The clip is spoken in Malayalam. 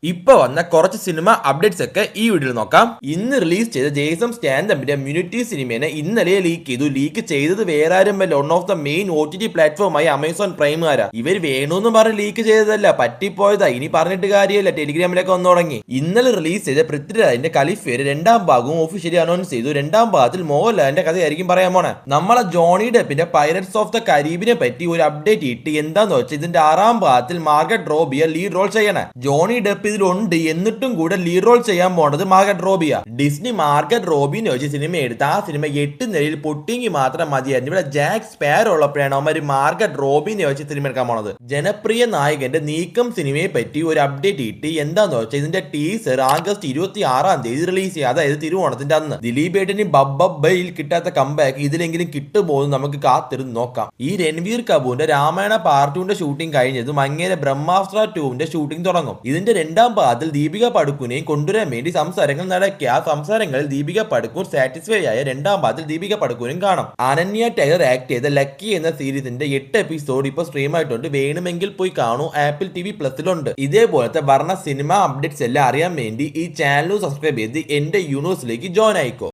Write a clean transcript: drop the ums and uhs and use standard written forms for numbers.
ഇപ്പൊ വന്ന കുറച്ച് സിനിമ അപ്ഡേറ്റ്സ് ഒക്കെ ഈ വീഡിയോയിൽ നോക്കാം. ഇന്ന് റിലീസ് ചെയ്ത ജേസൺ സ്റ്റാൻഡമിന്റെ മ്യൂണിറ്റി സിനിമയെ ഇന്നലെ ലീക്ക് ചെയ്തു. ലീക്ക് ചെയ്തത് വേറെ ആരുമല്ല, one of the main OTT പ്ലാറ്റ്ഫോമായ അമേസോൺ പ്രൈമുകാരാ. ഇവർ വേണമെന്ന് പറഞ്ഞ് ലീക്ക് ചെയ്തതല്ല, പറ്റിപ്പോയതാ. ഇനി പറഞ്ഞിട്ട് കാര്യമില്ല, ടെലിഗ്രാമിലൊക്കെ വന്നു തുടങ്ങി. ഇന്നലെ റിലീസ് ചെയ്ത പൃഥ്വിരാജിന്റെ ഖലീഫയുടെ രണ്ടാം ഭാഗവും ഒഫീഷ്യലി അനൗൺസ് ചെയ്തു. രണ്ടാം ഭാഗത്തിൽ മോഹൻലാലിന്റെ കഥയായിരിക്കും പറയാൻ പോണേ. നമ്മളെ ജോണി ഡെപ്പിന്റെ പൈററ്റ്സ് ഓഫ് ദ കരീബിനെ പറ്റി ഒരു അപ്ഡേറ്റ് ഇട്ട്. എന്താന്ന് വെച്ചാൽ ഇതിന്റെ 6ാം ഭാഗത്തിൽ മാർഗറ്റ് റോബിയ ലീഡ് റോൾ ചെയ്യണേ. ജോണി ഡെപ്പ് ഇതിലുണ്ട്, എന്നിട്ടും കൂടെ ലീഡ് റോൾ ചെയ്യാൻ പോണത് മാർഗറ്റ് റോബിയ. ഡിസ്നി മാർഗറ്റ് റോബിനെ വെച്ച് സിനിമ എടുത്ത് ആ സിനിമ 8 നിലയിൽ പൊട്ടിയെങ്കിൽ മാത്രം മതിയായിരുന്നു. ഇവിടെ ജാക്ക് സ്പാരോ ഉള്ളപ്പോഴാണ് അവന്മാര് മാർഗറ്റ് റോബിനെ വെച്ച് സിനിമ എടുക്കാൻ പോണത്. ജനപ്രിയ നായകന്റെ നീക്കം സിനിമയെ പറ്റി ഒരു അപ്ഡേറ്റ് ഇട്ട്. എന്താന്ന് വെച്ചാൽ ഇതിന്റെ ടീസർ ആഗസ്റ്റ് 26-ാം തീയതി റിലീസ് ചെയ്യുക, അതായത് തിരുവോണത്തിന്റെ അന്ന്. ദിലീപ് ഏട്ടന് ബബ്ബയിൽ കിട്ടാത്ത കമ്പാക്ക് ഇതിലെങ്കിലും കിട്ടുമോ എന്ന് നമുക്ക് കാത്തിരുന്ന് നോക്കാം. ഈ രൺവീർ കപൂറിന്റെ രാമായണ പാർട്ട് 2ന്റെ ഷൂട്ടിംഗ് കഴിഞ്ഞതും അങ്ങനെ ബ്രഹ്മാസ്ത്ര 2ന്റെ ഷൂട്ടിംഗ് തുടങ്ങും. ഇതിന്റെ രണ്ടാം ഭാഗത്തിൽ ദീപിക പടുക്കുനെയും കൊണ്ടുവരാൻ വേണ്ടി സംസാരങ്ങൾ നടക്കുക. ആ സംസാരങ്ങളിൽ ദീപിക പടുക്കൂൻ സാറ്റിസ്ഫൈ ആയ രണ്ടാം ഭാഗത്തിൽ ദീപിക പടുക്കൂനും കാണാം. അനന്യ ടൈലർ ആക്ട് ചെയ്ത ലക്കി എന്ന സീരീസിന്റെ 8 എപ്പിസോഡ് ഇപ്പൊ സ്ട്രീം ആയിട്ടുണ്ട്. വേണമെങ്കിൽ പോയി കാണൂ, ആപ്പിൾ TV പ്ലസിലുണ്ട്. ഇതേപോലത്തെ വർണ്ണ സിനിമ അപ്ഡേറ്റ്സ് എല്ലാം അറിയാൻ വേണ്ടി ഈ ചാനൽ സബ്സ്ക്രൈബ് ചെയ്ത് എന്റെ യൂണിവേഴ്സിലേക്ക് ജോയിൻ ആയിക്കോ.